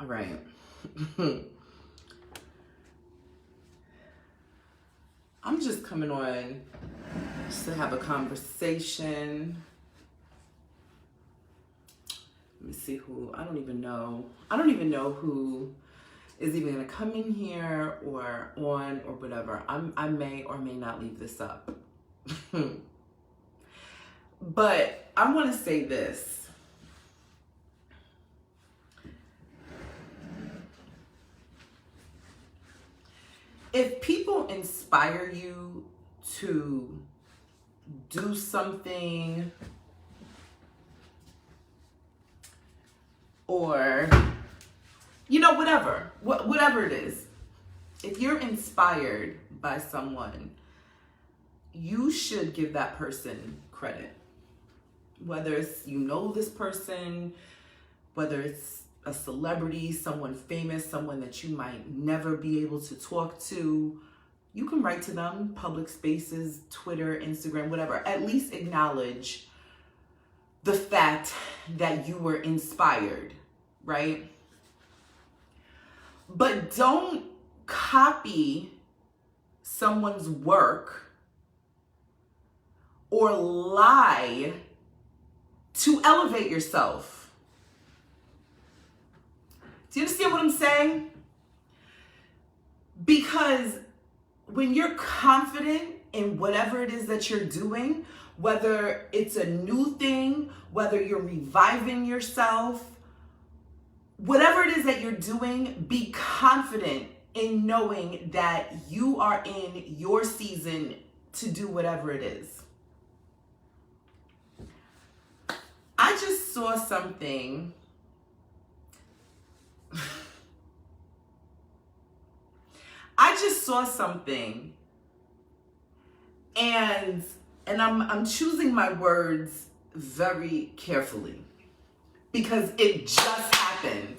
All right. I'm just coming on just to have a conversation. Let me see who, I don't even know who is even gonna come in here or on or whatever. I may or may not leave this up. But I wanna say this. If people inspire you to do something or, whatever it is, if you're inspired by someone, you should give that person credit. Whether it's this person, whether it's a celebrity, someone famous, someone that you might never be able to talk to, you can write to them, public spaces, Twitter, Instagram, whatever. At least acknowledge the fact that you were inspired, right? But don't copy someone's work or lie to elevate yourself. Do you understand what I'm saying? Because when you're confident in whatever it is that you're doing, whether it's a new thing, whether you're reviving yourself, whatever it is that you're doing, be confident in knowing that you are in your season to do whatever it is. I just saw something. And I'm choosing my words very carefully because it just happened.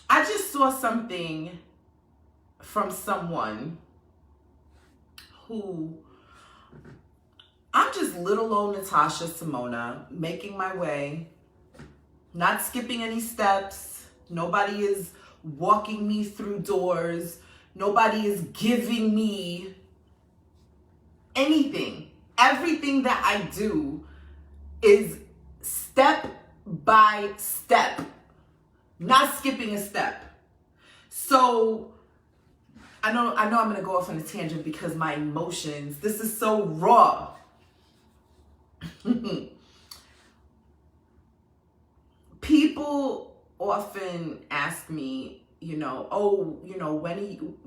I just saw something from someone who, I'm just little old Natasha Simona, making my way, not skipping any steps. Nobody is walking me through doors. Nobody is giving me anything. Everything that I do is step by step, not skipping a step. So I know I'm going to go off on a tangent because my emotions, this is so raw. People often ask me, when are you,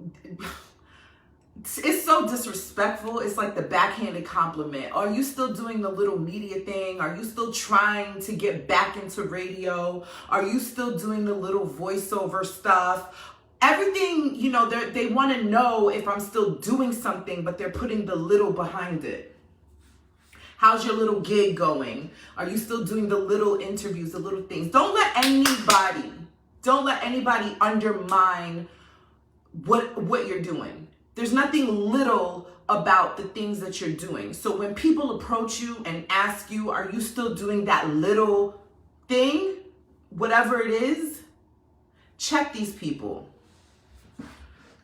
it's so disrespectful. It's like the backhanded compliment. Are you still doing the little media thing? Are you still trying to get back into radio? Are you still doing the little voiceover stuff? Everything, they want to know if I'm still doing something, but they're putting the little behind it. How's your little gig going? Are you still doing the little interviews, the little things? Don't let anybody undermine what you're doing. There's nothing little about the things that you're doing. So when people approach you and ask you, are you still doing that little thing? Whatever it is, check these people.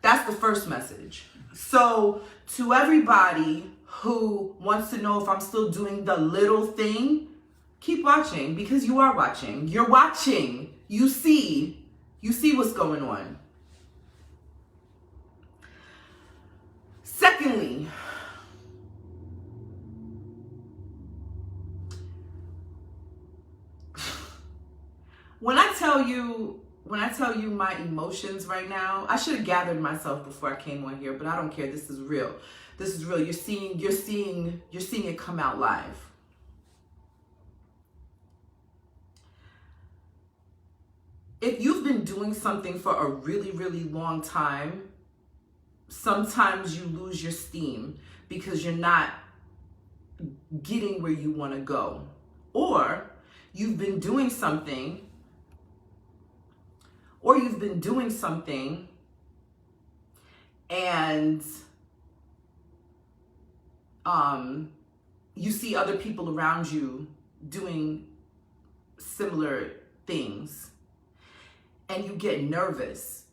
That's the first message. So to everybody who wants to know if I'm still doing the little thing, keep watching because you are watching. You're watching. You see what's going on. Secondly, when I tell you my emotions right now, I should have gathered myself before I came on here, but I don't care. This is real. You're seeing it come out live. If you've been doing something for a really, really long time, sometimes you lose your steam because you're not getting where you want to go. Or you've been doing something and you see other people around you doing similar things and you get nervous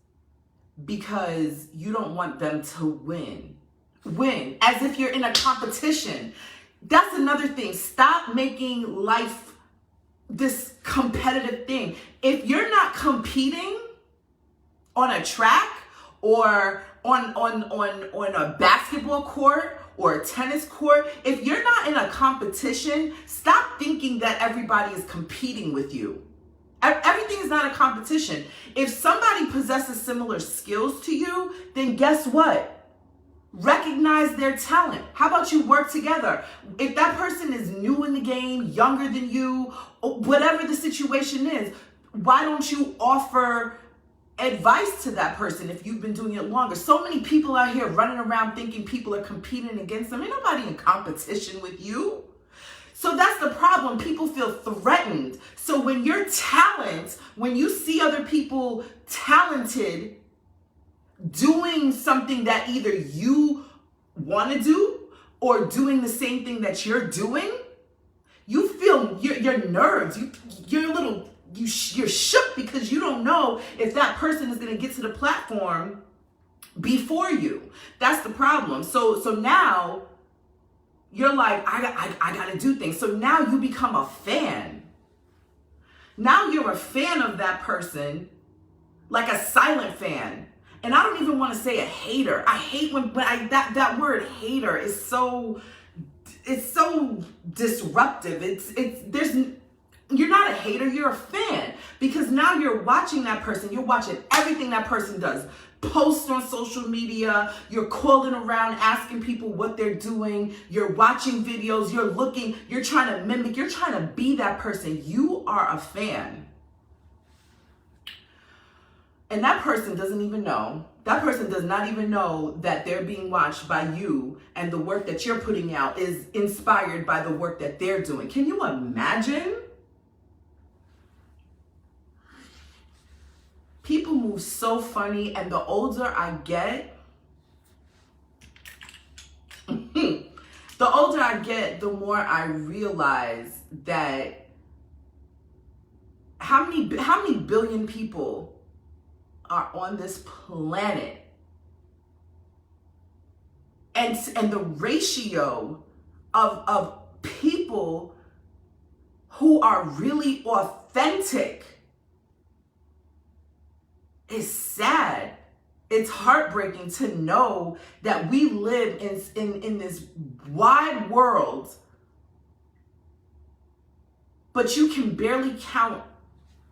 because you don't want them to win as if you're in a competition. That's another thing. Stop making life this competitive thing. If you're not competing on a track or on a basketball court or a tennis court, if you're not in a competition, stop thinking that everybody is competing with you. Everything is not a competition. If somebody possesses similar skills to you, then guess what? Recognize their talent. How about you work together? If that person is new in the game, younger than you, whatever the situation is, why don't you offer advice to that person if you've been doing it longer? So many people out here running around thinking people are competing against them. Ain't nobody in competition with you. So that's the problem. People feel threatened. So when your talent, when you see other people talented doing something that either you want to do or doing the same thing that you're doing, you feel your nerves, you're a little, you're shook because you don't know if that person is going to get to the platform before you. That's the problem. So now you're like, I got to do things. So now you become a fan. Now you're a fan of that person, like a silent fan. And I don't even want to say a hater. I hate when that word hater is so, it's so disruptive. You're not a hater, you're a fan. Because now you're watching that person, you're watching everything that person does. Post on social media, you're calling around asking people what they're doing, you're watching videos, you're looking, you're trying to mimic, you're trying to be that person. You are a fan. And that person doesn't even know. That person does not even know that they're being watched by you and the work that you're putting out is inspired by the work that they're doing. Can you imagine? People move so funny, and the older I get, the more I realize that how many billion people are on this planet, and the ratio of people who are really authentic is sad. It's heartbreaking to know that we live in this wide world, but you can barely count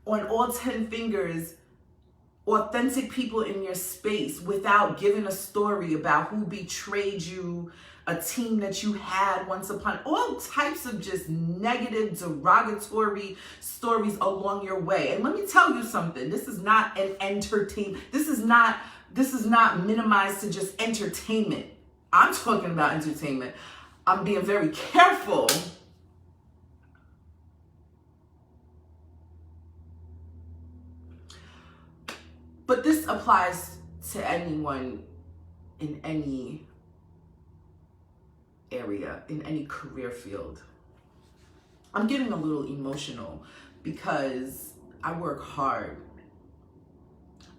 on all 10 fingers authentic people in your space without giving a story about who betrayed you, a team that you had once upon, all types of just negative, derogatory stories along your way. And let me tell you something, this is not an entertainment. This is not minimized to just entertainment. I'm talking about entertainment. I'm being very careful. But this applies to anyone in any area, in any career field. I'm getting a little emotional because I work hard.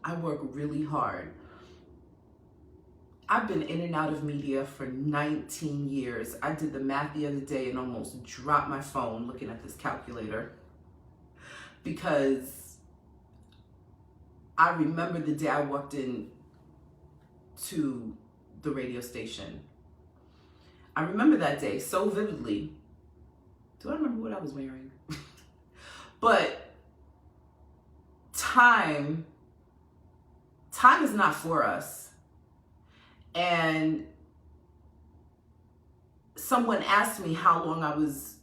I work really hard. I've been in and out of media for 19 years. I did the math the other day and almost dropped my phone looking at this calculator because I remember the day I walked in to the radio station. I remember that day so vividly. Do I remember what I was wearing? But time is not for us. And someone asked me how long I was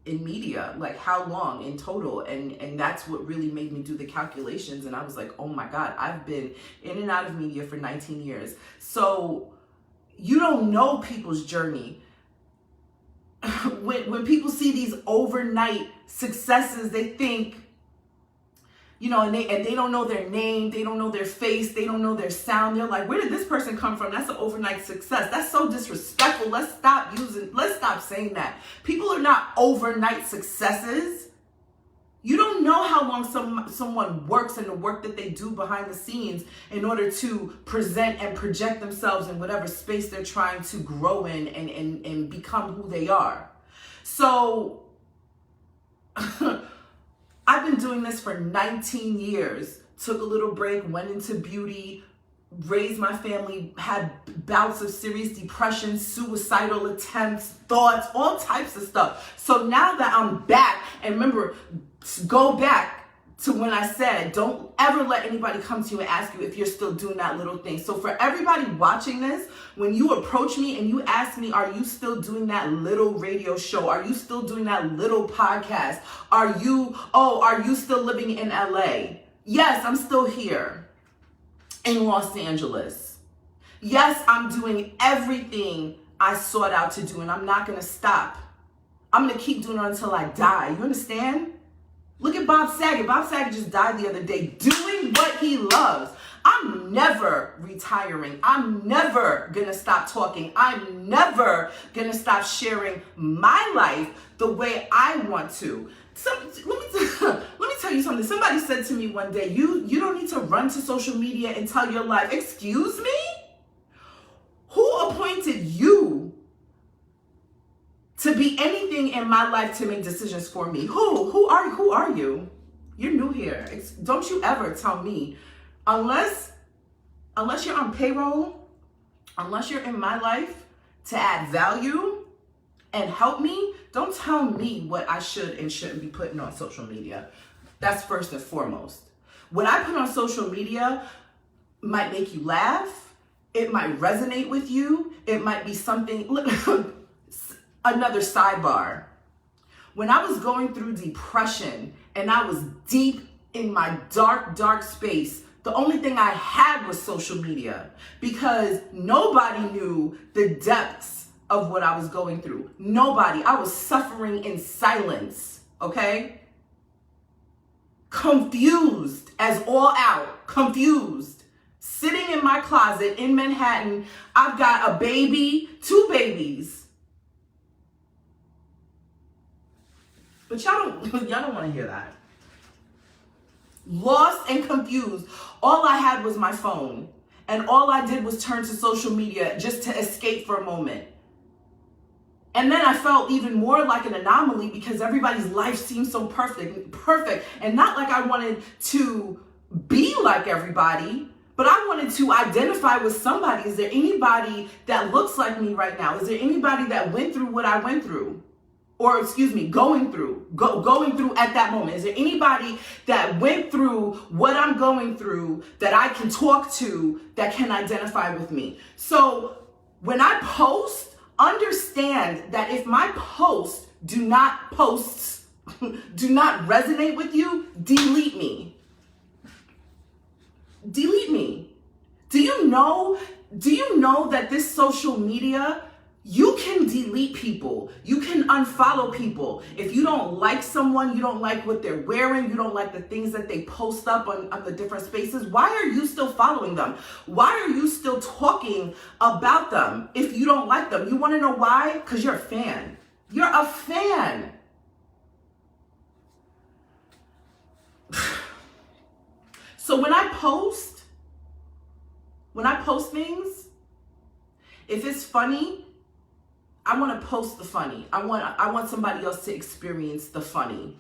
in media, like how long in total, and that's what really made me do the calculations. And I was like, oh my God, I've been in and out of media for 19 years. So you don't know people's journey. When people see these overnight successes, they think, you know, and they don't know their name, they don't know their face, they don't know their sound. They're like, where did this person come from? That's an overnight success. That's so disrespectful. Let's stop saying that. People are not overnight successes. You don't know how long someone works and the work that they do behind the scenes in order to present and project themselves in whatever space they're trying to grow in and become who they are. So I've been doing this for 19 years. Took a little break, went into beauty, raised my family, had bouts of serious depression, suicidal attempts, thoughts, all types of stuff. So now that I'm back, and remember, go back to when I said, don't ever let anybody come to you and ask you if you're still doing that little thing. So for everybody watching this, when you approach me and you ask me, are you still doing that little radio show? Are you still doing that little podcast? Are you still living in LA? Yes, I'm still here in Los Angeles. Yes, I'm doing everything I sought out to do, and I'm not going to stop. I'm going to keep doing it until I die. You understand? Look at Bob Saget. Bob Saget just died the other day doing what he loves. I'm never retiring. I'm never going to stop talking. I'm never going to stop sharing my life the way I want to. Let me tell you something. Somebody said to me one day, you don't need to run to social media and tell your life. Excuse me? Who appointed you to be anything in my life to make decisions for me? Who are you? You're new here. Don't you ever tell me, unless you're on payroll, unless you're in my life to add value and help me, don't tell me what I should and shouldn't be putting on social media. That's first and foremost. What I put on social media might make you laugh. It might resonate with you. It might be something. Another sidebar. When I was going through depression and I was deep in my dark space, the only thing I had was social media, because nobody knew the depths of what I was going through. Nobody. I was suffering in silence, okay? Confused as all out. Confused. Sitting in my closet in Manhattan. I've got a baby, 2 babies. But y'all don't want to hear that. Lost and confused. All I had was my phone. And all I did was turn to social media just to escape for a moment. And then I felt even more like an anomaly because everybody's life seemed so perfect. And not like I wanted to be like everybody, but I wanted to identify with somebody. Is there anybody that looks like me right now? Is there anybody that went through what I went through? Or excuse me, going through at that moment. Is there anybody that went through what I'm going through that I can talk to that can identify with me? So when I post, understand that if my posts do not resonate with you, delete me. Delete me. Do you know that this social media, you can delete people. You can unfollow people. If you don't like someone, you don't like what they're wearing, you don't like the things that they post up on the different spaces, why are you still following them? Why are you still talking about them if you don't like them? You want to know why? Because you're a fan. You're a fan. So when I post things, if it's funny, I want to post the funny. I want somebody else to experience the funny.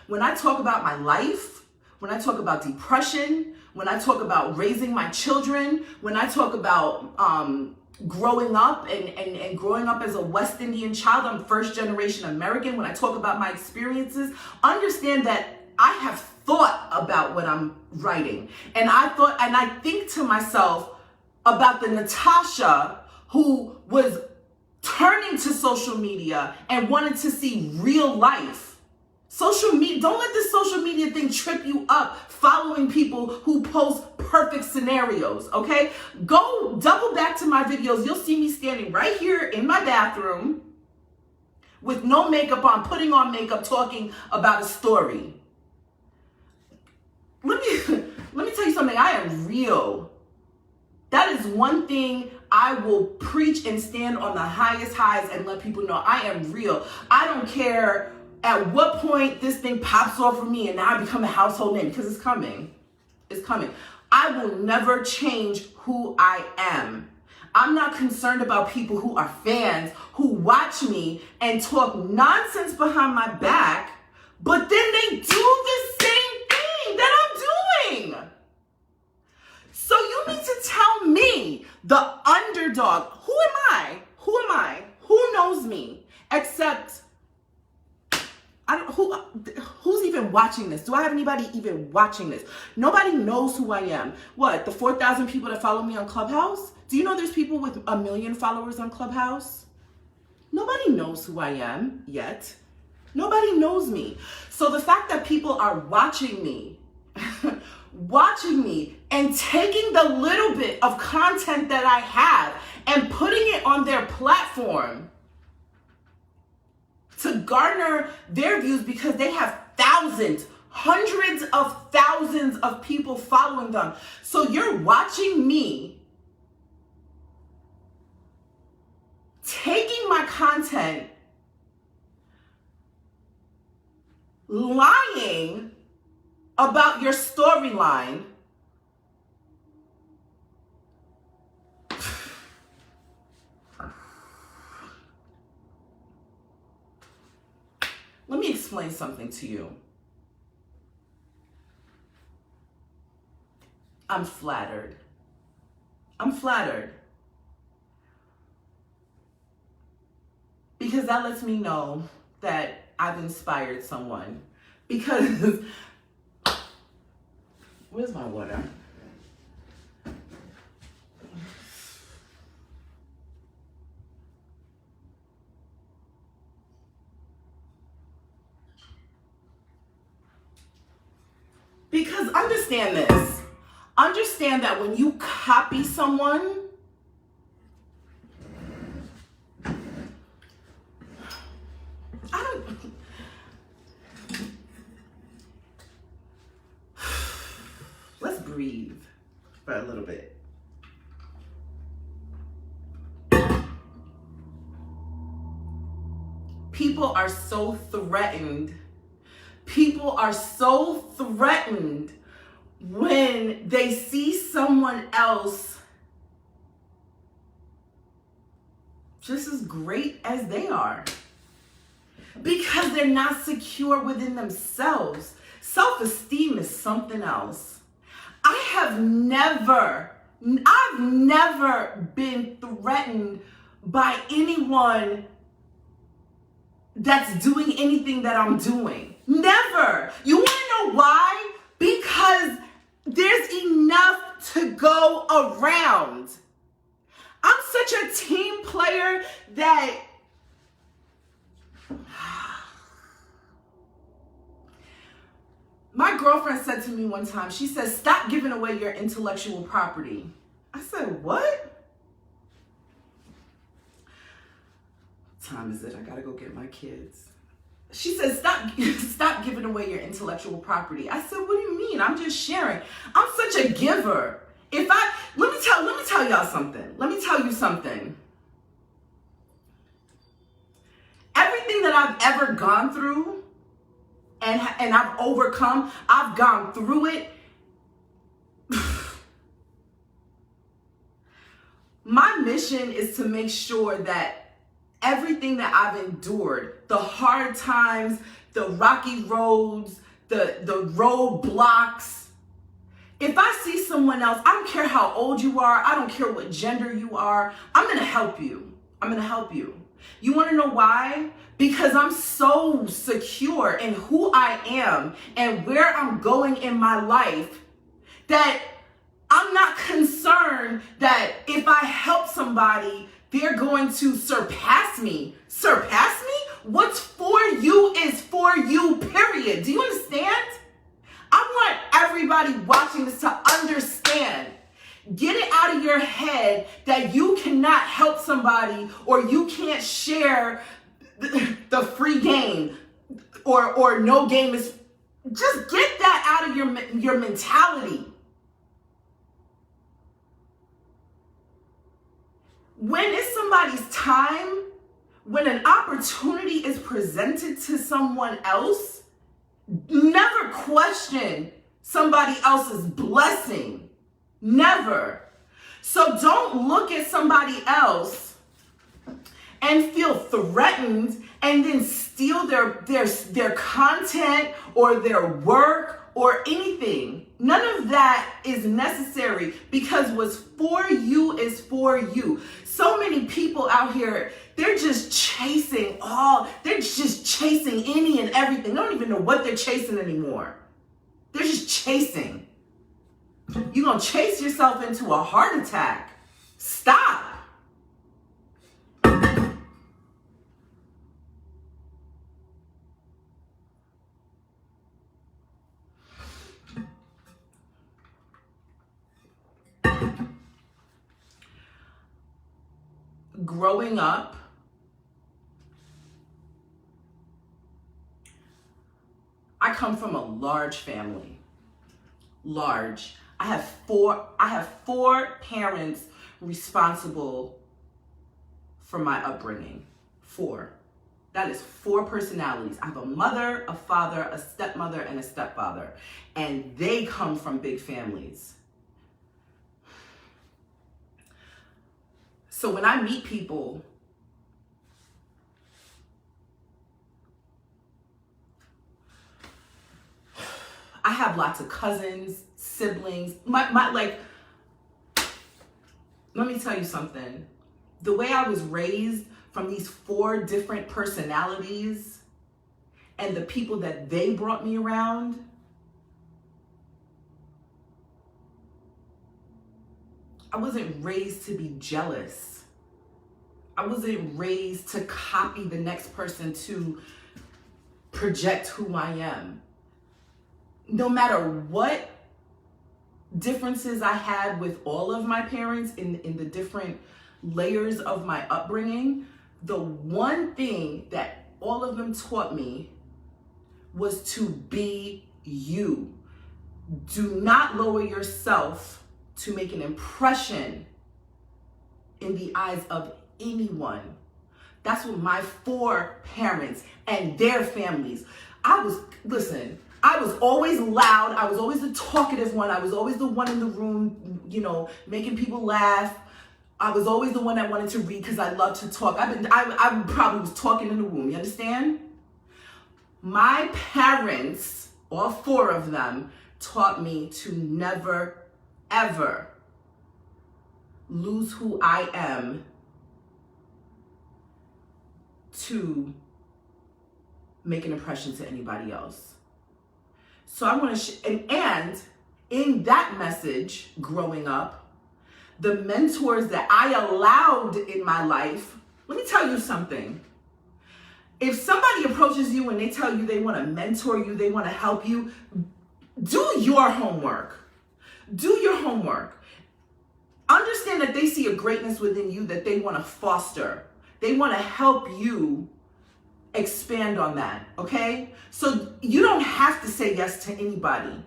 When I talk about my life, when I talk about depression, when I talk about raising my children, when I talk about growing up and growing up as a West Indian child, I'm first generation American. When I talk about my experiences, understand that I have thought about what I'm writing. And I think to myself about the Natasha who was turning to social media and wanted to see real life. Social media, don't let this social media thing trip you up following people who post perfect scenarios, okay? Go double back to my videos. You'll see me standing right here in my bathroom with no makeup on, putting on makeup, talking about a story. Let me tell you something. I am real. That is one thing I will preach and stand on the highest highs and let people know I am real. I don't care at what point this thing pops off of me and now I become a household name, because it's coming. It's coming. I will never change who I am. I'm not concerned about people who are fans, who watch me and talk nonsense behind my back, but then they do the same thing that I'm doing. So you need to tell me, the underdog, who am I? Who am I? Who knows me? Except, who's even watching this? Do I have anybody even watching this? Nobody knows who I am. What, the 4,000 people that follow me on Clubhouse? Do you know there's people with 1 million followers on Clubhouse? Nobody knows who I am yet. Nobody knows me. So the fact that people are watching me, and taking the little bit of content that I have and putting it on their platform to garner their views, because they have thousands, hundreds of thousands of people following them. So you're watching me taking my content, lying about your storyline, let me explain something to you. I'm flattered. I'm flattered. Because that lets me know that I've inspired someone. Because, where's my water? Because understand this. Understand that when you copy someone, let's breathe for a little bit. People are so threatened. People are so threatened when they see someone else just as great as they are, because they're not secure within themselves. Self-esteem is something else. I've never been threatened by anyone that's doing anything that I'm doing. Never. You want to know why? Because there's enough to go around. I'm such a team player that my girlfriend said to me one time, she said, stop giving away your intellectual property. I said, what? Time is it? I gotta go get my kids. She said, stop giving away your intellectual property. I said, what do you mean? I'm just sharing. I'm such a giver. Let me tell y'all something. Let me tell you something. Everything that I've ever gone through and I've overcome, I've gone through it. My mission is to make sure that everything that I've endured, the hard times, the rocky roads, the roadblocks, if I see someone else, I don't care how old you are, I don't care what gender you are, I'm gonna help you. I'm gonna help you. You wanna know why? Because I'm so secure in who I am and where I'm going in my life that I'm not concerned that if I help somebody, they're going to surpass me. Surpass me? What's for you is for you, period. Do you understand? I want everybody watching this to understand. Get it out of your head that you cannot help somebody or you can't share the free game or no game is. Just get that out of your mentality. When it's somebody's time, when an opportunity is presented to someone else, never question somebody else's blessing. Never. So don't look at somebody else and feel threatened and then steal their content or their work or anything. None of that is necessary, because what's for you is for you. So many people out here, they're just chasing any and everything. They don't even know what they're chasing anymore. They're just chasing. You're going to chase yourself into a heart attack. Stop. Growing up, I come from a large family. Large. I have four parents responsible for my upbringing. 4. That is 4 personalities. I have a mother, a father, a stepmother, and a stepfather. And they come from big families. So when I meet people, I have lots of cousins, siblings. Let me tell you something. The way I was raised, from these 4 different personalities and the people that they brought me around, I wasn't raised to be jealous. I wasn't raised to copy the next person, to project who I am. No matter what differences I had with all of my parents in the different layers of my upbringing, the one thing that all of them taught me was to be you. Do not lower yourself to make an impression in the eyes of anyone. That's what my 4 parents and their families. I was always loud. I was always the talkative one. I was always the one in the room, making people laugh. I was always the one that wanted to read because I love to talk. I probably was talking in the womb, you understand? My parents, all 4 of them, taught me to never, ever lose who I am to make an impression to anybody else. So I want to, and in that message, growing up, the mentors that I allowed in my life, let me tell you something. If somebody approaches you and they tell you they want to mentor you, they want to help you, do your homework. Do your homework. Understand that they see a greatness within you that they want to foster. They want to help you expand on that, okay? So you don't have to say yes to anybody.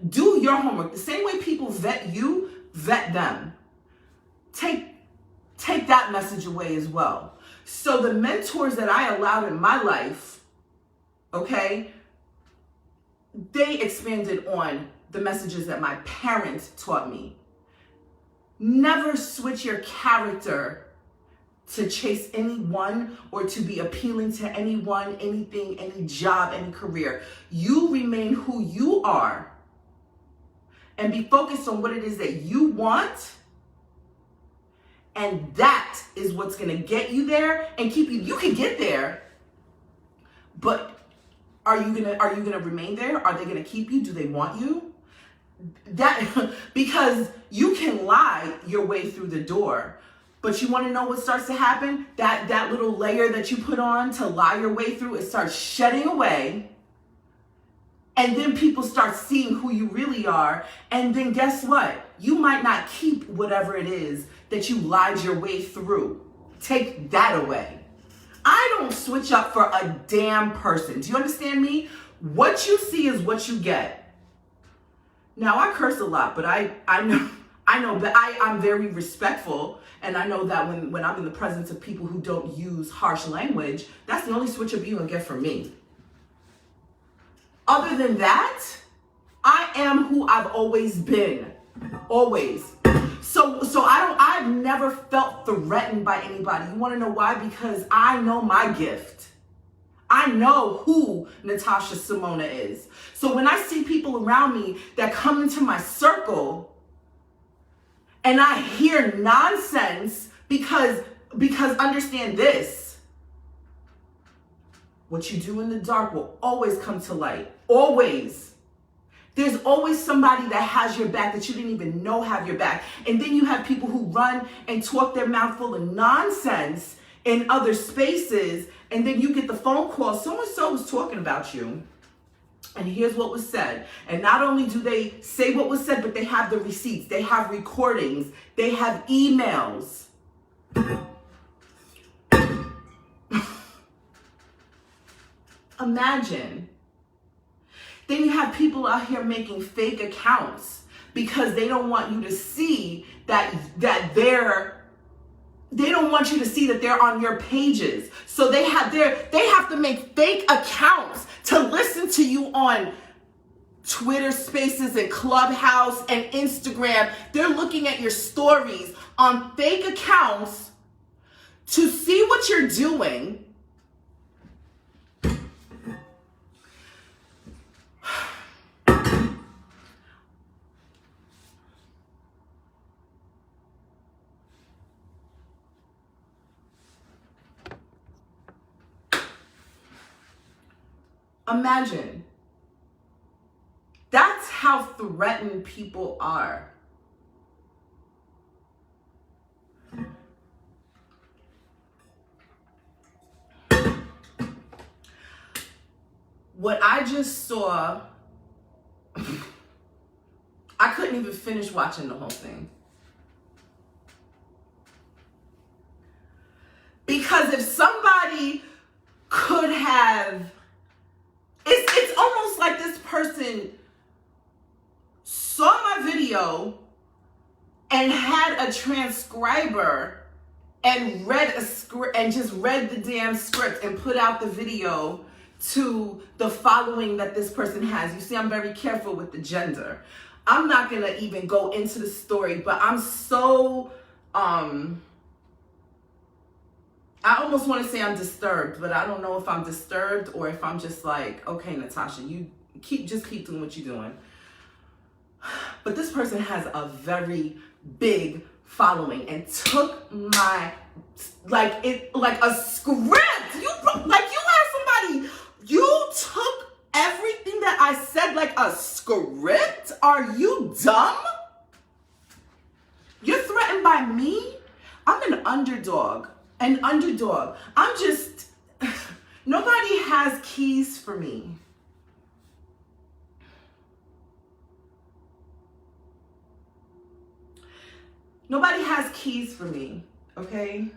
Do your homework. The same way people vet you, vet them. Take that message away as well. So the mentors that I allowed in my life, okay, they expanded on the messages that my parents taught me. Never switch your character to chase anyone or to be appealing to anyone, anything, any job, any career. You remain who you are and be focused on what it is that you want. And that is what's going to get you there and keep you. You can get there, but are you going to remain there? Are they going to keep you? Do they want you? That because you can lie your way through the door. But you want to know what starts to happen? That little layer that you put on to lie your way through, it starts shedding away. And then people start seeing who you really are. And then guess what? You might not keep whatever it is that you lied your way through. Take that away. I don't switch up for a damn person. Do you understand me? What you see is what you get. Now, I curse a lot, but I I know, but I'm very respectful, and I know that when I'm in the presence of people who don't use harsh language, that's the only switch up you're gonna get from me. Other than that, I am who I've always been. Always. So I've never felt threatened by anybody. You wanna know why? Because I know my gift. I know who Natasha Simona is. So when I see people around me that come into my circle and I hear nonsense, because understand this, what you do in the dark will always come to light. Always. There's always somebody that has your back that you didn't even know have your back. And then you have people who run and talk their mouth full of nonsense in other spaces, and then you get the phone call, so-and-so was talking about you, and here's what was said. And not only do they say what was said, but they have the receipts, they have recordings, they have emails. Imagine. Then you have people out here making fake accounts because they don't want you to see that they don't want you to see that they're on your pages. So they have to make fake accounts to listen to you on Twitter Spaces and Clubhouse and Instagram. They're looking at your stories on fake accounts to see what you're doing. Imagine. That's how threatened people are. What I just saw, I couldn't even finish watching the whole thing. Because if somebody could have, it's almost like this person saw my video and had a transcriber and read a script and just read the damn script and put out the video to the following that this person has. You see, I'm very careful with the gender. I'm not gonna even go into the story, but I'm so I almost want to say I'm disturbed, but I don't know if I'm disturbed or if I'm just like, okay, Natasha, you keep doing what you're doing. But this person has a very big following and took my like a script. You had somebody. You took everything that I said like a script. Are you dumb? You're threatened by me. I'm an underdog. An underdog. I'm just, nobody has keys for me. Nobody has keys for me, okay?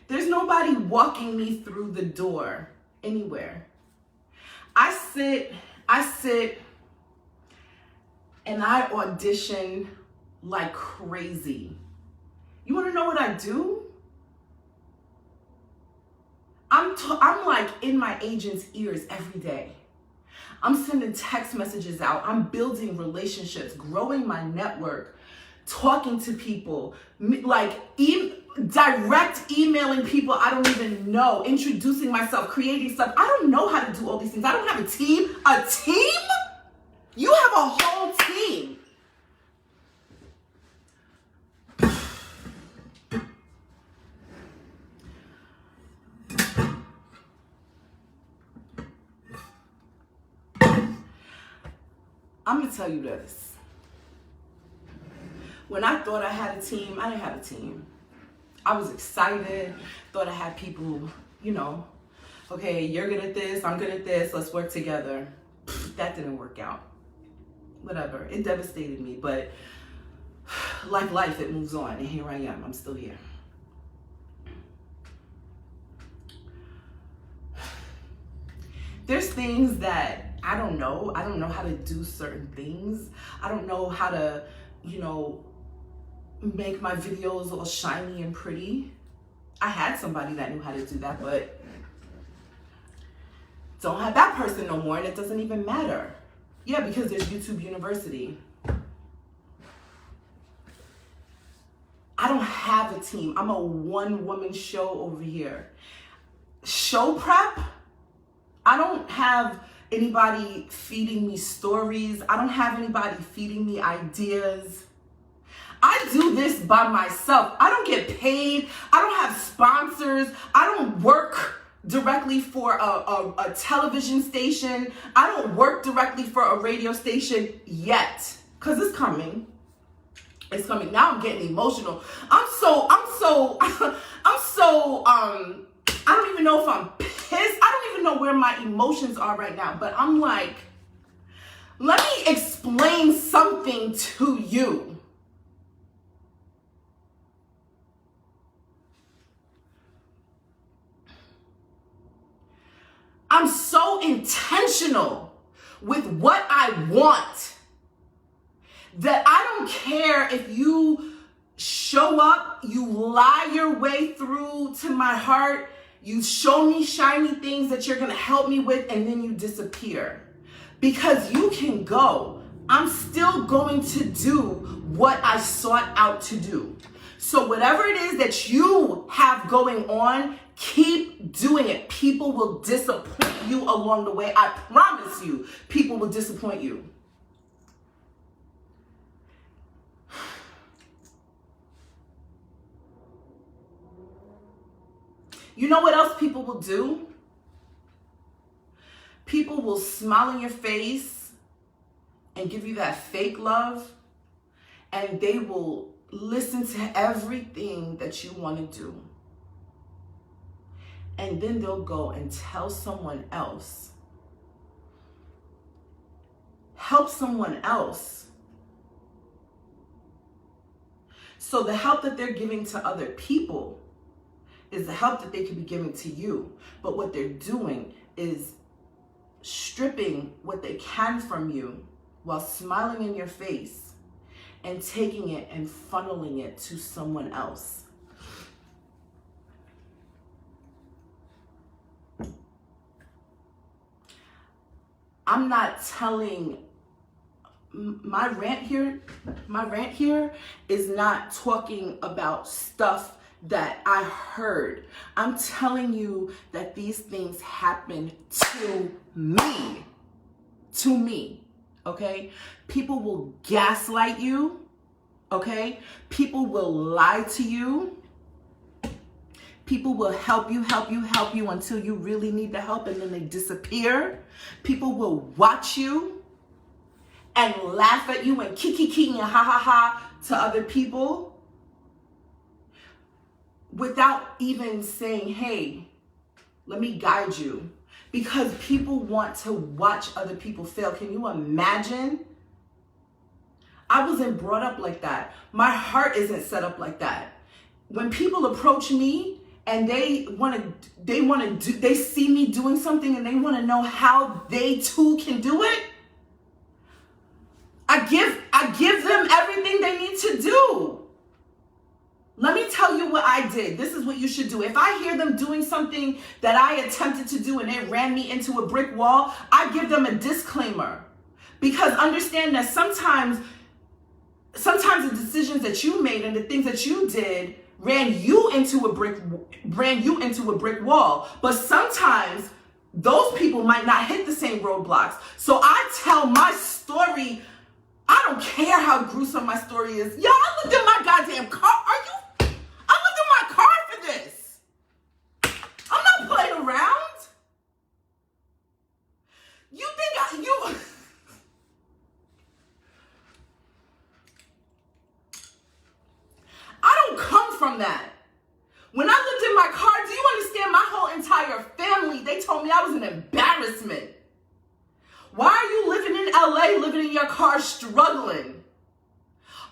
There's nobody walking me through the door anywhere. I sit and I audition like crazy. You wanna know what I do? I'm like in my agent's ears every day. I'm sending text messages out. I'm building relationships, growing my network, talking to people, like direct emailing people I don't even know, introducing myself, creating stuff. I don't know how to do all these things. I don't have a team. A team? You have a whole team. I'm gonna tell you this. When I thought I had a team, I didn't have a team. I was excited, thought I had people, you know, okay, you're good at this, I'm good at this, let's work together. That didn't work out. Whatever, it devastated me, but like life, it moves on, and here I am, I'm still here. There's things that I don't know how to do certain things. I don't know how to, you know, make my videos all shiny and pretty. I had somebody that knew how to do that, but don't have that person no more, and it doesn't even matter. Yeah, because there's YouTube University. I don't have a team. I'm a one-woman show over here. Show prep, I don't have anybody feeding me stories. I don't have anybody feeding me ideas. I do this by myself. I don't get paid. I don't have sponsors. I don't work directly for a television station. I don't work directly for a radio station yet, because it's coming. It's coming. Now I'm getting emotional. I don't even know if I'm pissed. I don't even know where my emotions are right now, but I'm like, let me explain something to you. I'm so intentional with what I want that I don't care if you show up, you lie your way through to my heart, you show me shiny things that you're going to help me with, and then you disappear. Because you can go. I'm still going to do what I sought out to do. So whatever it is that you have going on, keep doing it. People will disappoint you along the way. I promise you, people will disappoint you. You know what else people will do? People will smile in your face and give you that fake love, and they will listen to everything that you want to do. And then they'll go and tell someone else. Help someone else. So the help that they're giving to other people is the help that they could be giving to you. But what they're doing is stripping what they can from you while smiling in your face and taking it and funneling it to someone else. I'm not telling, my rant here is not talking about stuff that I heard. I'm telling you that these things happen to me. To me, okay? People will gaslight you, okay? People will lie to you. People will help you until you really need the help, and then they disappear. People will watch you and laugh at you and kiki and ha ha ha to other people without even saying, hey, let me guide you. Because people want to watch other people fail. Can you imagine? I wasn't brought up like that. My heart isn't set up like that. When people approach me and they see me doing something and they want to know how they too can do it, I give them everything they need to do. Let me tell you what I did. This is what you should do. If I hear them doing something that I attempted to do and it ran me into a brick wall, I give them a disclaimer. Because understand that sometimes the decisions that you made and the things that you did ran you into a brick wall. But sometimes those people might not hit the same roadblocks. So I tell my story. I don't care how gruesome my story is. Yo, I looked at my goddamn car. I looked at my car for this. I'm not playing around. You think I don't come from that. When I looked at my car, do you understand, my whole entire family, they told me I was an embarrassment. Why are you living in LA, living in your car, struggling?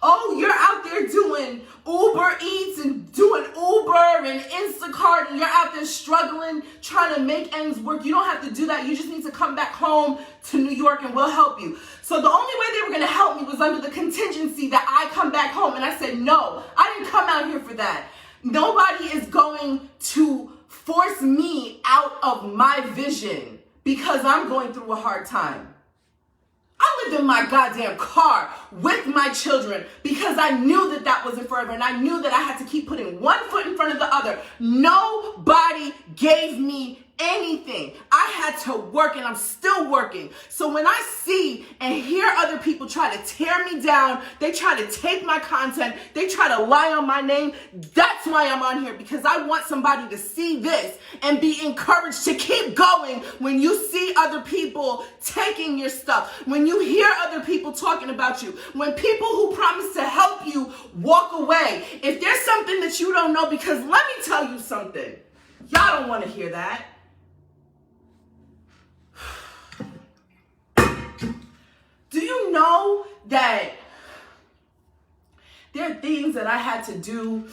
Oh, you're out there doing Uber Eats and doing Uber and Instacart, and you're out there struggling, trying to make ends work. You don't have to do that. You just need to come back home to New York and we'll help you. So the only way they were going to help me was under the contingency that I come back home. And I said, no, I didn't come out here for that. Nobody is going to force me out of my vision because I'm going through a hard time. I lived in my goddamn car with my children because I knew that that wasn't forever, and I knew that I had to keep putting one foot in front of the other. Nobody gave me anything. I had to work, and I'm still working. So when I see and hear other people try to tear me down, they try to take my content, they try to lie on my name, that's why I'm on here, because I want somebody to see this and be encouraged to keep going when you see other people taking your stuff, when you hear other people talking about you, when people who promise to help you walk away. If there's something that you don't know, because let me tell you something, y'all don't want to hear that. Do you know that there are things that I had to do,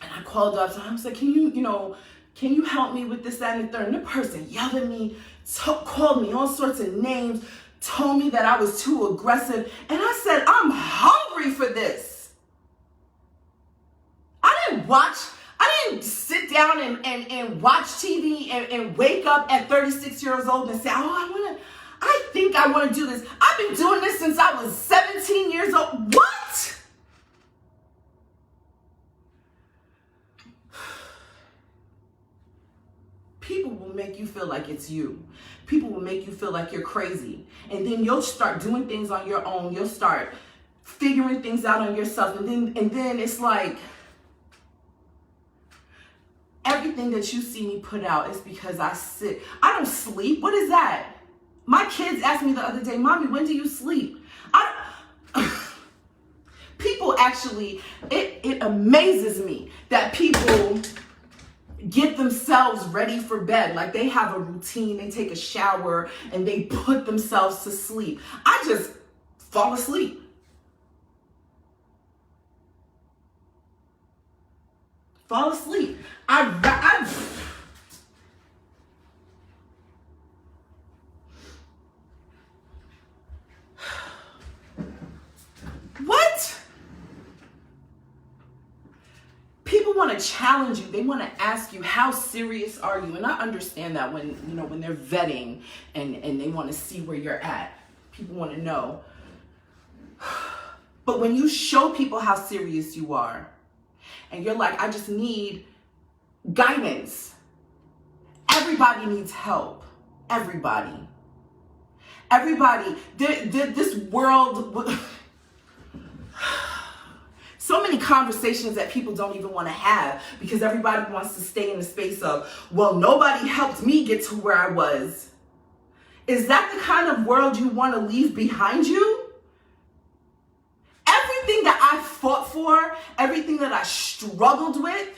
and I called up, so I was like, can you help me with this, that, and the third? And the person yelled at me, called me all sorts of names, told me that I was too aggressive, and I said, I'm hungry for this. I didn't sit down and watch TV and wake up at 36 years old and say, I think I want to do this. I've been doing this since I was 17 years old. What? People will make you feel like it's you. People will make you feel like you're crazy. And then you'll start doing things on your own. You'll start figuring things out on yourself. And then it's like, everything that you see me put out is because I don't sleep. What is that? My kids asked me the other day, Mommy, when do you sleep? People actually, it amazes me that people get themselves ready for bed. Like they have a routine, they take a shower, and they put themselves to sleep. I just fall asleep. Fall asleep. What? People want to challenge you. They want to ask you, how serious are you? And I understand that when they're vetting and they want to see where you're at. People want to know. But when you show people how serious you are, and you're like, I just need guidance. Everybody needs help. Everybody. This world, so many conversations that people don't even want to have because everybody wants to stay in the space of, well, nobody helped me get to where I was. Is that the kind of world you want to leave behind you? Everything that I fought for, everything that I struggled with,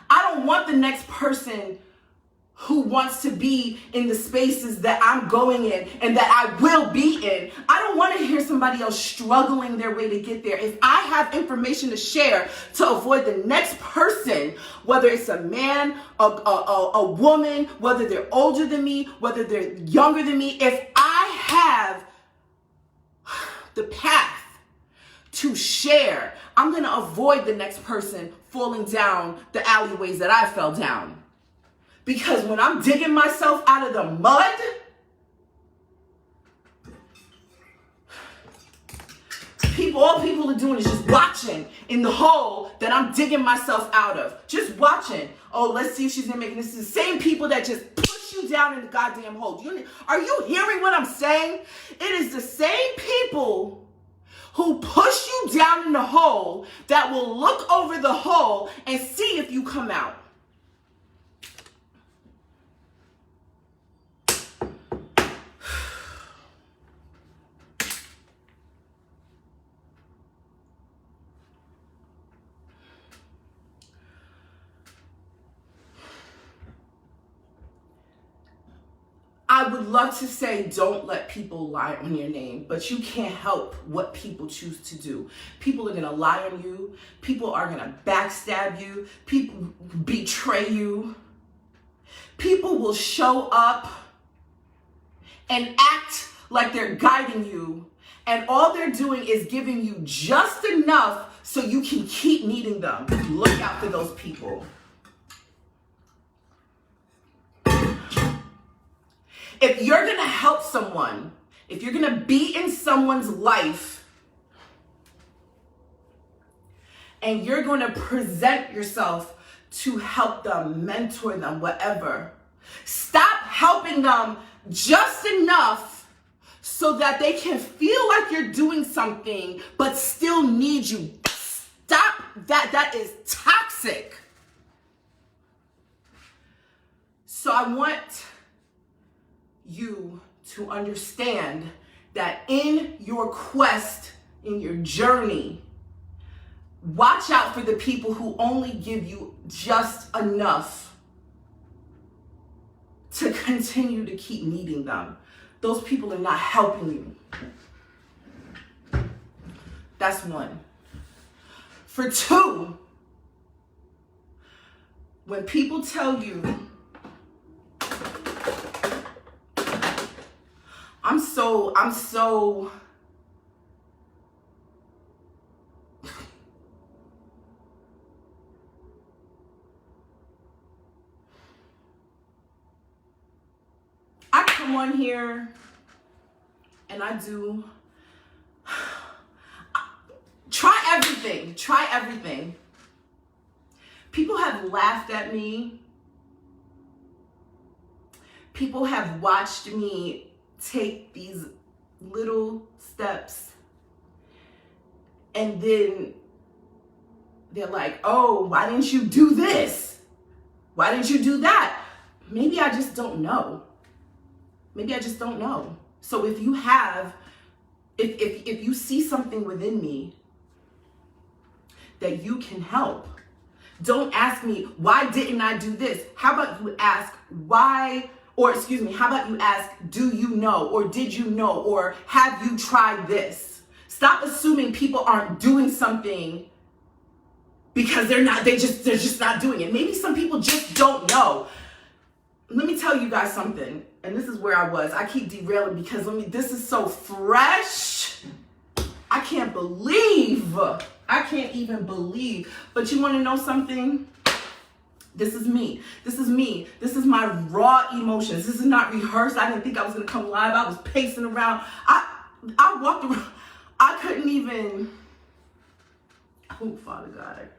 I don't want the next person who wants to be in the spaces that I'm going in and that I will be in. I don't want to hear somebody else struggling their way to get there. If I have information to share to avoid the next person, whether it's a man, a woman, whether they're older than me, whether they're younger than me, if I have the path to share, I'm going to avoid the next person falling down the alleyways that I fell down. Because when I'm digging myself out of the mud, all people are doing is just watching in the hole that I'm digging myself out of. Just watching. Oh, let's see if she's going to make it. This is the same people that just push you down in the goddamn hole. Are you hearing what I'm saying? It is the same people who push you down in the hole that will look over the hole and see if you come out. I would love to say, don't let people lie on your name, but you can't help what people choose to do. People are going to lie on you. People are going to backstab you. People betray you. People will show up and act like they're guiding you, and all they're doing is giving you just enough so you can keep needing them. Look out for those people. If you're going to help someone, if you're going to be in someone's life, and you're going to present yourself to help them, mentor them, whatever, stop helping them just enough so that they can feel like you're doing something but still need you. Stop that. That is toxic. So I want you to understand that in your quest, in your journey, watch out for the people who only give you just enough to continue to keep needing them. Those people are not helping you. That's one. For two, when people tell you, I'm so I come on here and I do try everything. People have laughed at me. People have watched me take these little steps, and then they're like, oh, why didn't you do this? Why didn't you do that? Maybe I just don't know. Maybe I just don't know. So if you have, if you see something within me that you can help, don't ask me, why didn't I do this? How about you ask why, or excuse me, how about you ask, do you know, or did you know, or have you tried this? Stop assuming people aren't doing something because they're just not doing it. Maybe some people just don't know. Let me tell you guys something, and this is where I was. I keep derailing because this is so fresh. I can't even believe. But you want to know something? This is me. This is my raw emotions. This is not rehearsed. I didn't think I was going to come live. I was pacing around. I walked around. I couldn't even. Oh, Father God.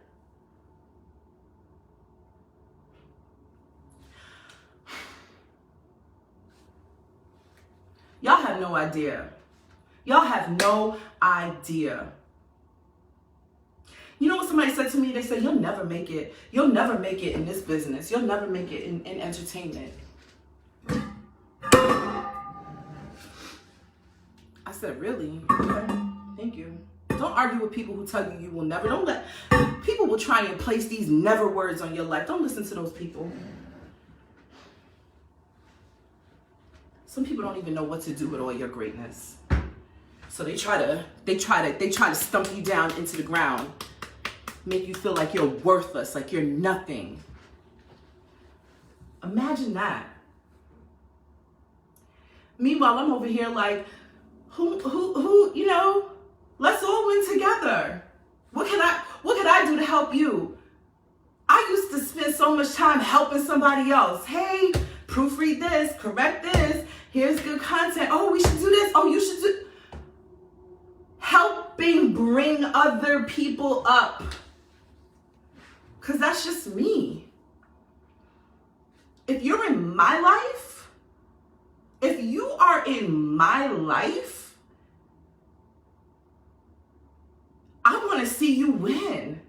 Y'all have no idea. Y'all have no idea. You know what somebody said to me? They said, you'll never make it. You'll never make it in this business. You'll never make it in entertainment. I said, really? Okay. Thank you. Don't argue with people who tell you you will never. Don't let people will try and place these never words on your life. Don't listen to those people. Some people don't even know what to do with all your greatness. So they try to stump you down into the ground, make you feel like you're worthless, like you're nothing. Imagine that. Meanwhile, I'm over here like, who, you know, let's all win together. What can I do to help you? I used to spend so much time helping somebody else. Hey, proofread this, correct this, here's good content. Oh, we should do this. Oh, you should do. Helping bring other people up. Because that's just me. If you're in my life, if you are in my life, I want to see you win.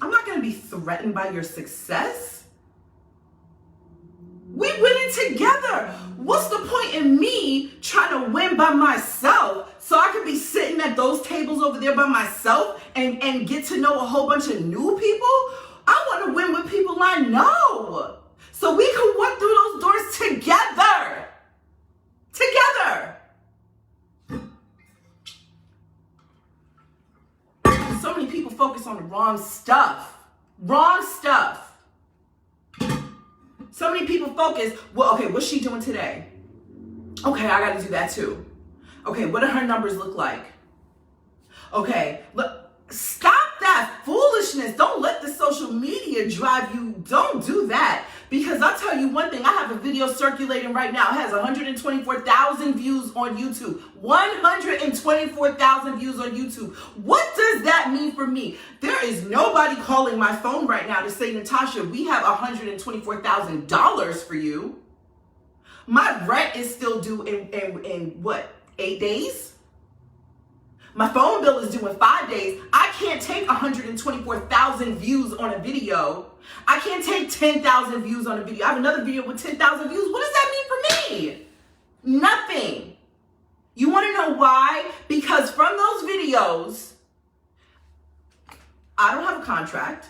I'm not going to be threatened by your success. We winning together. What's the point in me trying to win by myself so I could be sitting at those tables over there by myself and get to know a whole bunch of new people? I want to win with people I know so we can walk through those doors together. together. So many people focus on the wrong stuff. Wrong stuff. So many people focus, well, okay, what's she doing today? Okay, I gotta do that too. Okay, what do her numbers look like? Okay, look, stop that foolishness. Don't let the social media drive you. Don't do that. Because I'll tell you one thing, I have a video circulating right now. It has 124,000 views on YouTube. 124,000 views on YouTube. What does that mean for me? There is nobody calling my phone right now to say, Natasha, we have $124,000 for you. My rent is still due in what, 8 days? My phone bill is due in 5 days. I can't take 124,000 views on a video. I can't take 10,000 views on a video. I have another video with 10,000 views. What does that mean for me? Nothing. You want to know why? Because from those videos, I don't have a contract.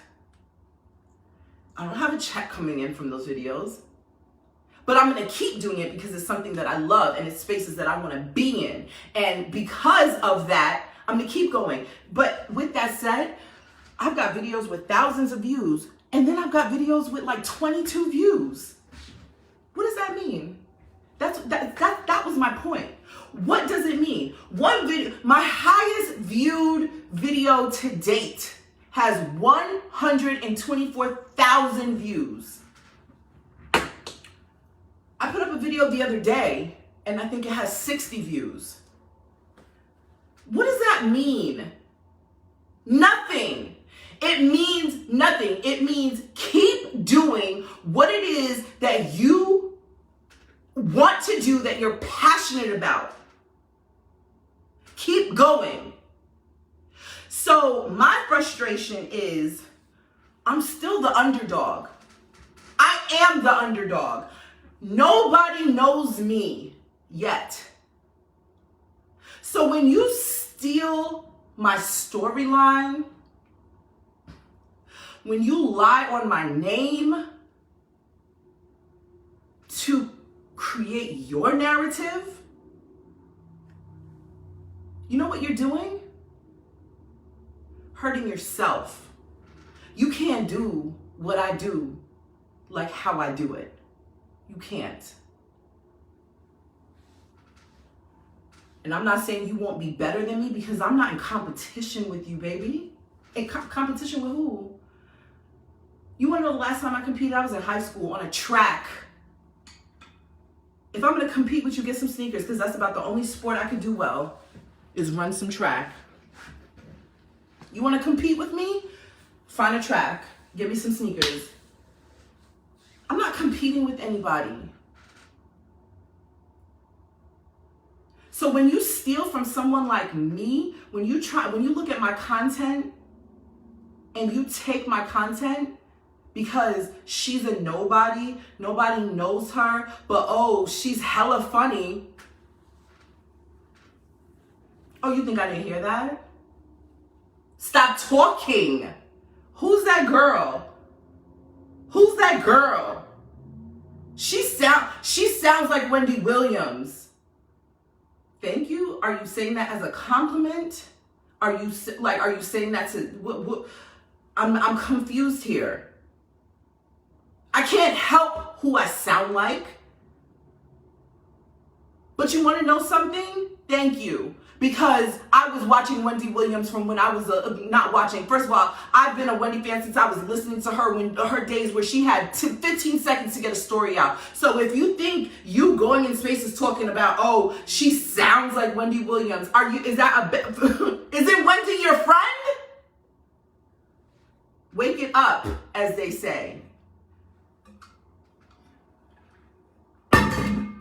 I don't have a check coming in from those videos. But I'm going to keep doing it because it's something that I love and it's spaces that I want to be in. And because of that, I'm going to keep going. But with that said, I've got videos with thousands of views. And then I've got videos with like 22 views. What does that mean? That was my point. What does it mean? One video, my highest viewed video to date has 124,000 views. I put up a video the other day and I think it has 60 views. What does that mean? Nothing. It means nothing. It means keep doing what it is that you want to do, that you're passionate about. Keep going. So my frustration is I'm still the underdog. I am the underdog. Nobody knows me yet. So when you steal my storyline, when you lie on my name to create your narrative, you know what you're doing? Hurting yourself. You can't do what I do like how I do it. You can't. And I'm not saying you won't be better than me because I'm not in competition with you, baby. In competition with who? You want to know the last time I competed? I was in high school on a track. If I'm going to compete with you, get some sneakers because that's about the only sport I can do well is run some track. You want to compete with me? Find a track. Get me some sneakers. I'm not competing with anybody. So when you steal from someone like me, when you look at my content and you take my content because she's a nobody knows her, but oh, she's hella funny. Oh, you think I didn't hear that? Stop talking. Who's that girl? Who's that girl? She sounds like Wendy Williams. Thank you. Are you saying that as a compliment? Are you saying that to what? I'm confused here. I can't help who I sound like. But you want to know something? Thank you. Because I was watching Wendy Williams from when I was not watching. First of all, I've been a Wendy fan since I was listening to her when her days where she had 15 seconds to get a story out. So if you think you going in spaces talking about, oh, she sounds like Wendy Williams, is it Wendy your friend? Wake it up, as they say.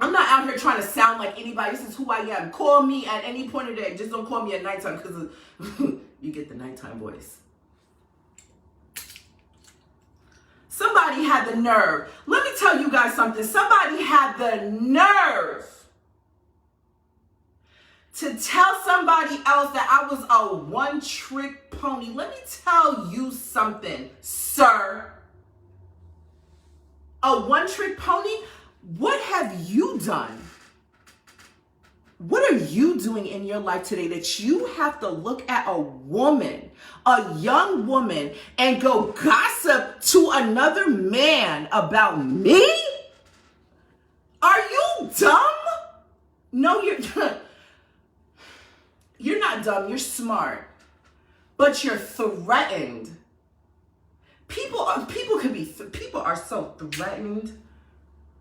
I'm not out here trying to sound like anybody. This is who I am. Call me at any point of the day. Just don't call me at nighttime because you get the nighttime voice. Somebody had the nerve. Let me tell you guys something. Somebody had the nerve to tell somebody else that I was a one-trick pony. Let me tell you something, sir. A one-trick pony? What have you done? What are you doing in your life today that you have to look at a woman, a young woman, and go gossip to another man about me? Are you dumb? No, you're not dumb. You're smart, but you're threatened. People are so threatened.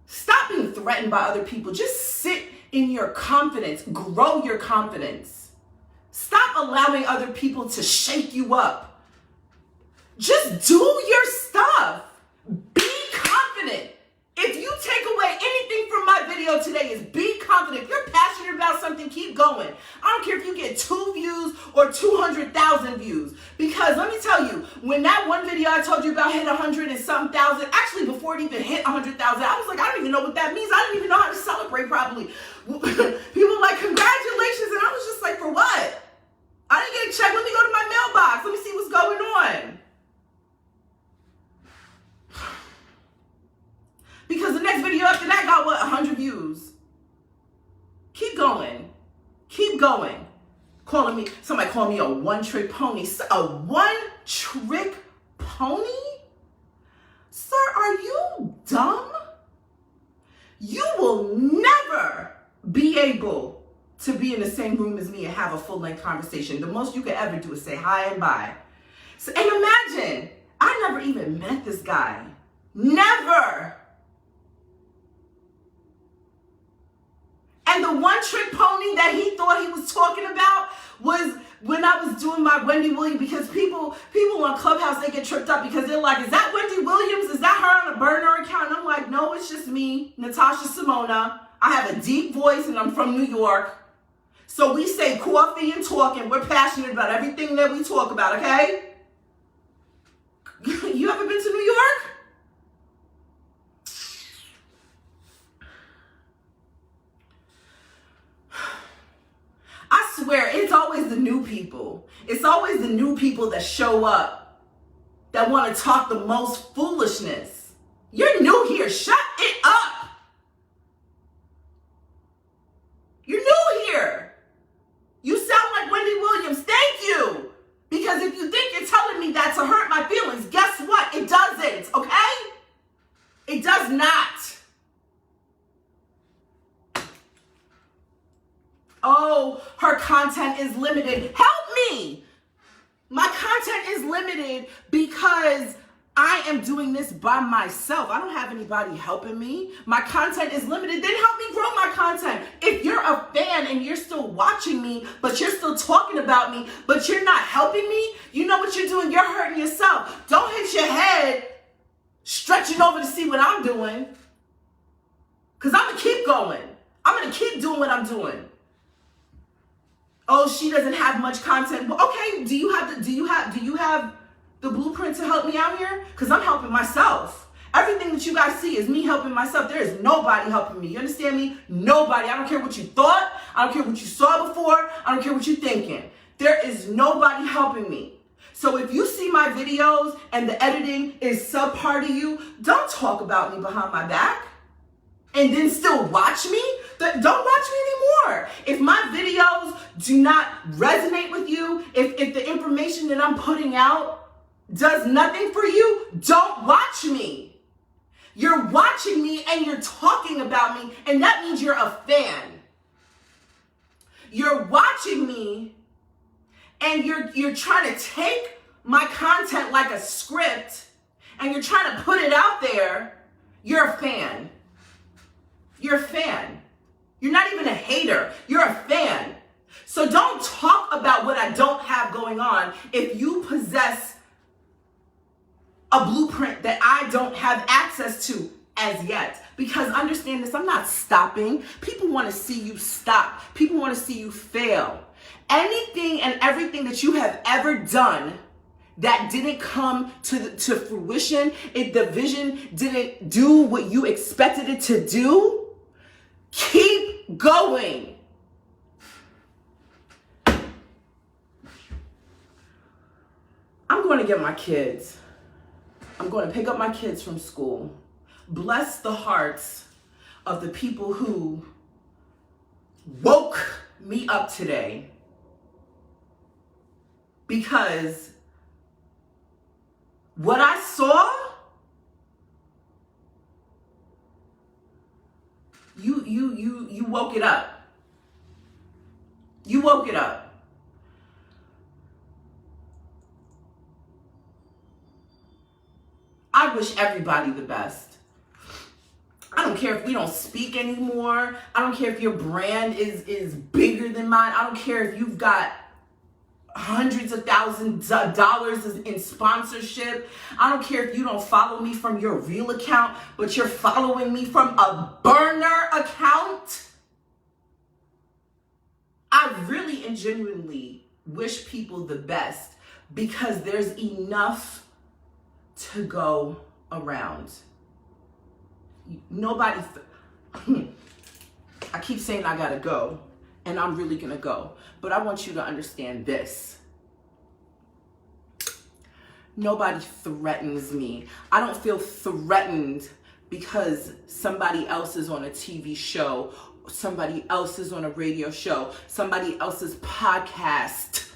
Stop being threatened by other people. Just sit in your confidence. Grow your confidence. Stop allowing other people to shake you up. Just do your stuff. Be confident. If you take away anything from my video today, is be confident. If you're passionate about something, keep going. I don't care if you get 2 views or 200,000 views. Because let me tell you, when that one video I told you about hit 100 and something thousand, actually before it even hit 100,000, I was like, I don't even know what that means. I don't even know how to celebrate properly. People were like, congratulations. And I was just like, for what? I didn't get a check. Let me go to my mailbox. Let me see what's going on. Because the next video after that got, 100 views. Keep going. Keep going. Somebody called me a one-trick pony. A one-trick pony? Sir, are you dumb? You will never be able to be in the same room as me and have a full-length conversation. The most you could ever do is say hi and bye. So, and imagine, I never even met this guy. Never. And the one-trick pony that he thought he was talking about was when I was doing my Wendy Williams, because people on Clubhouse, they get tripped up because they're like, is that Wendy Williams? Is that her on a burner account? And I'm like, no, it's just me, Natasha Simona. I have a deep voice and I'm from New York. So we say coffee and talk, and we're passionate about everything that we talk about, okay? You ever been to New York? I swear, it's always the new people. It's always the new people that show up that want to talk the most foolishness. You're new here. Shut it up. You're new here. You sound like Wendy Williams. Thank you. Because if you think you're telling me that to hurt my feelings, guess what? It doesn't, okay? It does not. Oh, her content is limited. Help me. My content is limited because I am doing this by myself. I don't have anybody helping me. My content is limited. Then help me grow my content. If you're a fan and you're still watching me, but you're still talking about me, but you're not helping me, you know what you're doing? You're hurting yourself. Don't hit your head stretching over to see what I'm doing. Because I'm going to keep going. I'm going to keep doing what I'm doing. Oh, she doesn't have much content. Well, okay, do you have the blueprint to help me out here? Because I'm helping myself. Everything that you guys see is me helping myself. There is nobody helping me. You understand me? Nobody. I don't care what you thought. I don't care what you saw before. I don't care what you're thinking. There is nobody helping me. So if you see my videos and the editing is subpar to you, don't talk about me behind my back and then still watch me. Don't watch me anymore. If my videos do not resonate with you, if the information that I'm putting out does nothing for you, don't watch me. You're watching me and you're talking about me, and that means you're a fan. You're watching me and you're trying to take my content like a script and you're trying to put it out there. You're a fan. You're a fan. You're not even a hater. You're a fan. So don't talk about what I don't have going on if you possess a blueprint that I don't have access to as yet. Because understand this, I'm not stopping. People want to see you stop. People want to see you fail. Anything and everything that you have ever done that didn't come to fruition, if the vision didn't do what you expected it to do, keep going. I'm going to get my kids. I'm going to pick up my kids from school. Bless the hearts of the people who woke me up today, because what I saw, you woke it up. You woke it up. I wish everybody the best. I don't care if we don't speak anymore. I don't care if your brand is bigger than mine. I don't care if you've got hundreds of thousands of dollars in sponsorship. I don't care if you don't follow me from your real account, but you're following me from a burner account. I really and genuinely wish people the best, because there's enough to go around. Nobody, I keep saying I gotta go, and I'm really gonna go. But I want you to understand this. Nobody threatens me. I don't feel threatened because somebody else is on a TV show, somebody else is on a radio show, somebody else's podcast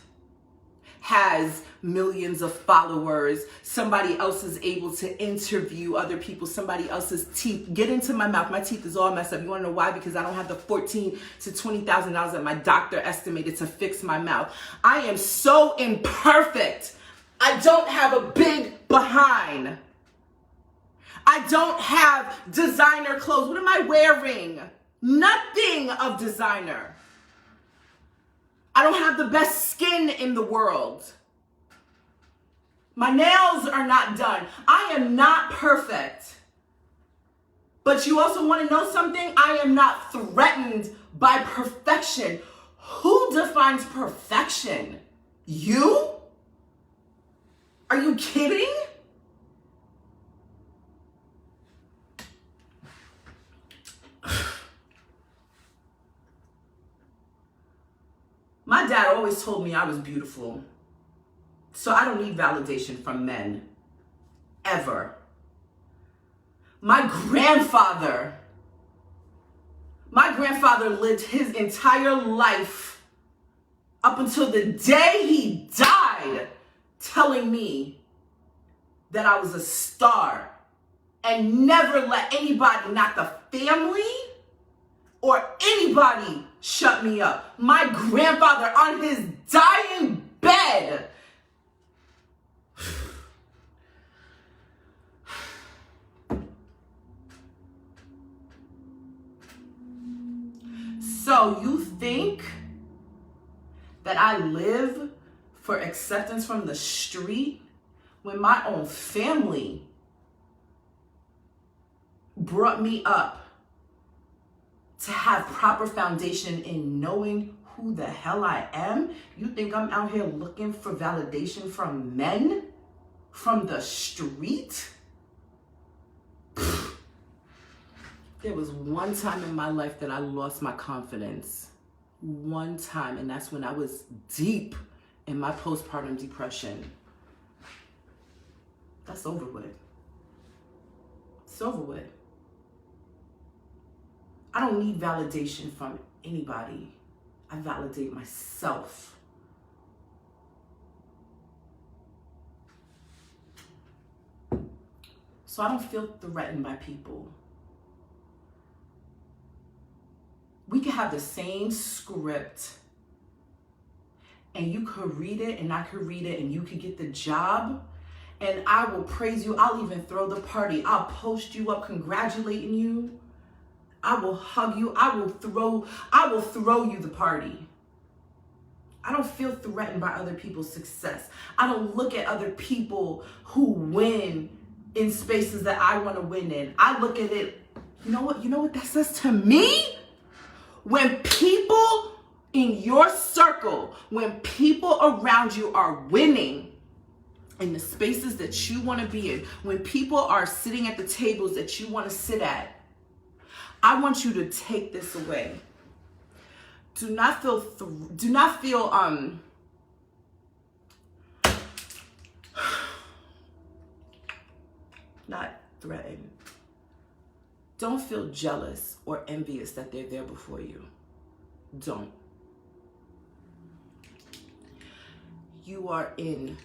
has millions of followers, somebody else is able to interview other people, somebody else's teeth get into my mouth. My teeth is all messed up. You want to know why? Because I don't have the $14,000 to $20,000 that my doctor estimated to fix my mouth. I am so imperfect. I don't have a big behind. I don't have designer clothes. What am I wearing? Nothing of designer. I don't have the best skin in the world. My nails are not done. I am not perfect. But you also want to know something? I am not threatened by perfection. Who defines perfection? You? Are you kidding? My dad always told me I was beautiful. So I don't need validation from men. Ever. My grandfather lived his entire life up until the day he died telling me that I was a star, and never let anybody, not the family or anybody, shut me up. My grandfather on his dying bed So you think that I live for acceptance from the street when my own family brought me up to have proper foundation in knowing who the hell I am? You think I'm out here looking for validation from men? From the street? There was one time in my life that I lost my confidence. One time, and that's when I was deep in my postpartum depression. That's over with. It's over with. I don't need validation from anybody. I validate myself. So I don't feel threatened by people. We could have the same script and you could read it and I could read it and you could get the job and I will praise you. I'll even throw the party. I'll post you up congratulating you. I will hug you. I will throw you the party. I don't feel threatened by other people's success. I don't look at other people who win in spaces that I want to win in. I look at it, you know what that says to me? When people in your circle, when people around you are winning in the spaces that you want to be in, when people are sitting at the tables that you want to sit at, I want you to take this away. Do not feel not threatened. Don't feel jealous or envious that they're there before you. don't. You are in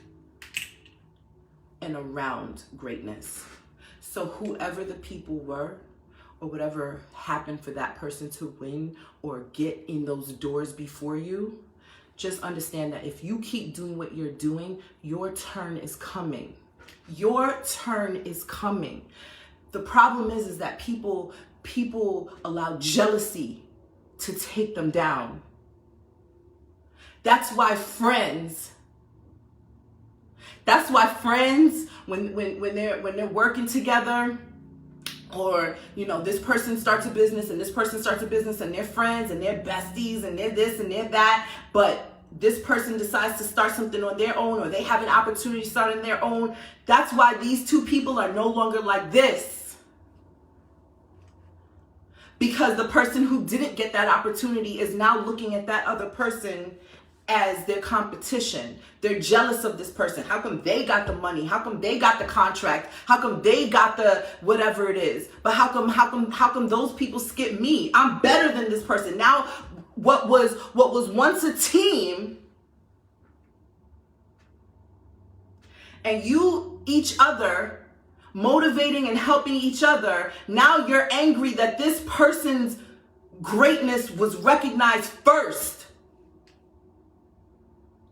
and around greatness. So whoever the people were, or whatever happened for that person to win or get in those doors before you, just understand that if you keep doing what you're doing, your turn is coming. Your turn is coming. The problem is that people allow jealousy to take them down. That's why friends, when they're working together, or, you know, this person starts a business and this person starts a business and they're friends and they're besties and they're this and they're that, but this person decides to start something on their own, or they have an opportunity to start on their own. That's why these two people are no longer like this. Because the person who didn't get that opportunity is now looking at that other person as their competition. They're jealous of this person. How come they got the money? How come they got the contract? How come they got the whatever it is? But how come those people skip me? I'm better than this person. Now what was once a team, and you each other motivating and helping each other, now you're angry that this person's greatness was recognized first.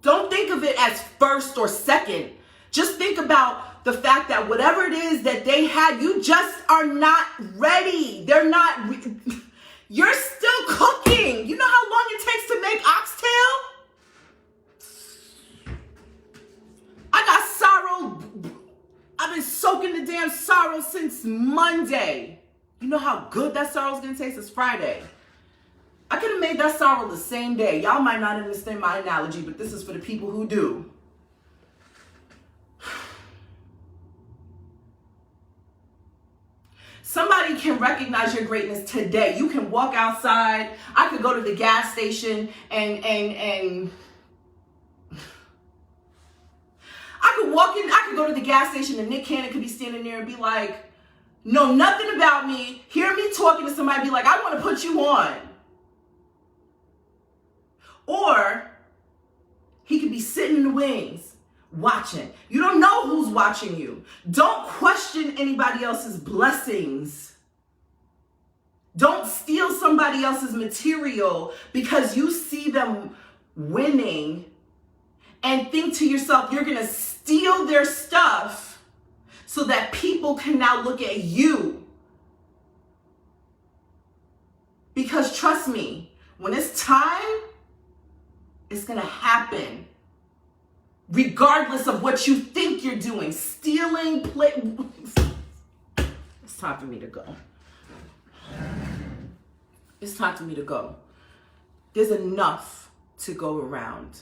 Don't think of it as first or second. Just think about the fact that whatever it is that they had, you just are not ready. You're still cooking. You know how long it takes to make oxtail? I got sorrel. I've been soaking the damn sorrel since Monday. You know how good that sorrel's gonna taste? It's Friday. I could have made that sorrel the same day. Y'all might not understand my analogy, but this is for the people who do. Somebody can recognize your greatness today. You can walk outside. I could go to the gas station and I could walk in. I could go to the gas station and Nick Cannon could be standing there and be like, know nothing about me, hear me talking to somebody, be like, I want to put you on. Or he could be sitting in the wings watching. You don't know who's watching you. Don't question anybody else's blessings. Don't steal somebody else's material because you see them winning and think to yourself, you're going to steal their stuff so that people can now look at you. Because trust me, when it's time, it's going to happen. Regardless of what you think you're doing. Stealing, It's time for me to go. It's time for me to go. There's enough to go around.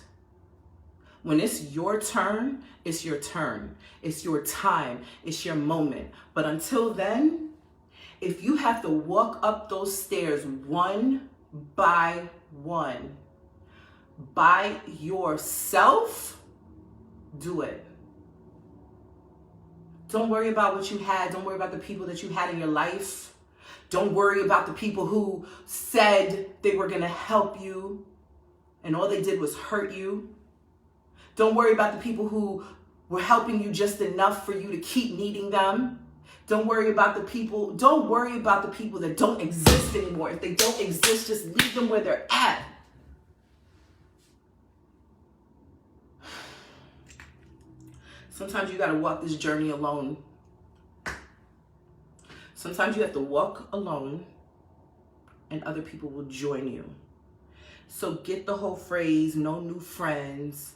When it's your turn, it's your turn. It's your time. It's your moment. But until then, if you have to walk up those stairs one by one, by yourself, do it. Don't worry about what you had. Don't worry about the people that you had in your life. Don't worry about the people who said they were going to help you and all they did was hurt you. Don't worry about the people who were helping you just enough for you to keep needing them. Don't worry about the people that don't exist anymore. If they don't exist, just leave them where they're at. Sometimes you got to walk this journey alone. Sometimes you have to walk alone and other people will join you. So get the whole phrase, no new friends,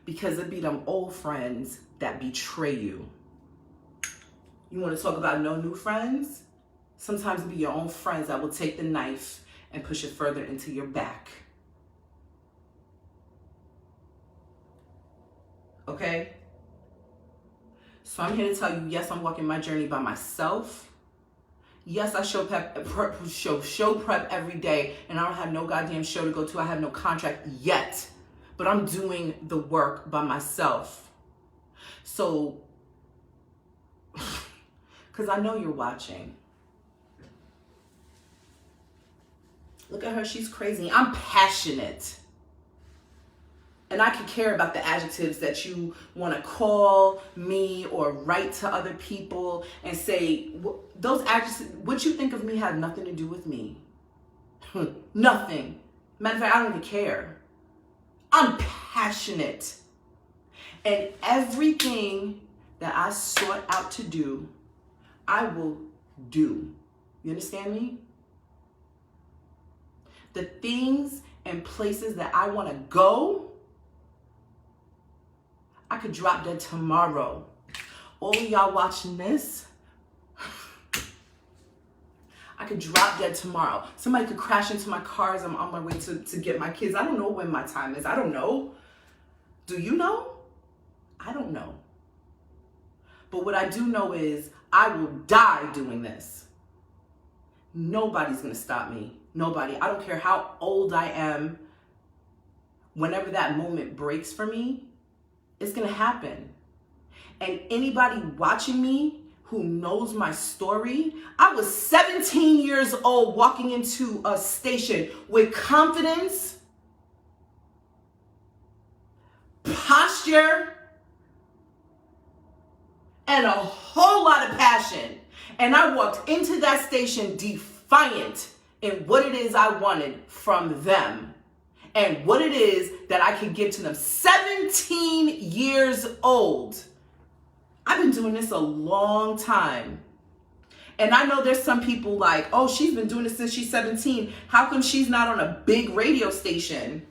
because it be them old friends that betray you. You want to talk about no new friends? Sometimes it be your own friends that will take the knife and push it further into your back. Okay? So I'm here to tell you, yes, I'm walking my journey by myself. Yes, I show prep every day, and I don't have no goddamn show to go to. I have no contract yet, but I'm doing the work by myself. So, because I know you're watching. Look at her, she's crazy. I'm passionate. And I could care about the adjectives that you want to call me or write to other people and say, those adjectives, what you think of me have nothing to do with me. Nothing. Matter of fact, I don't even care. I'm passionate. And everything that I sought out to do, I will do. You understand me? The things and places that I want to go, I could drop dead tomorrow. All of y'all watching this, I could drop dead tomorrow. Somebody could crash into my car as I'm on my way to get my kids. I don't know when my time is. I don't know. Do you know? I don't know. But what I do know is I will die doing this. Nobody's going to stop me. Nobody. I don't care how old I am. Whenever that moment breaks for me, it's going to happen. And anybody watching me who knows my story, I was 17 years old walking into a station with confidence, posture, and a whole lot of passion. And I walked into that station defiant in what it is I wanted from them and what it is that I could give to them. 17 years old. I've been doing this a long time. And I know there's some people like, oh, she's been doing this since she's 17. How come she's not on a big radio station?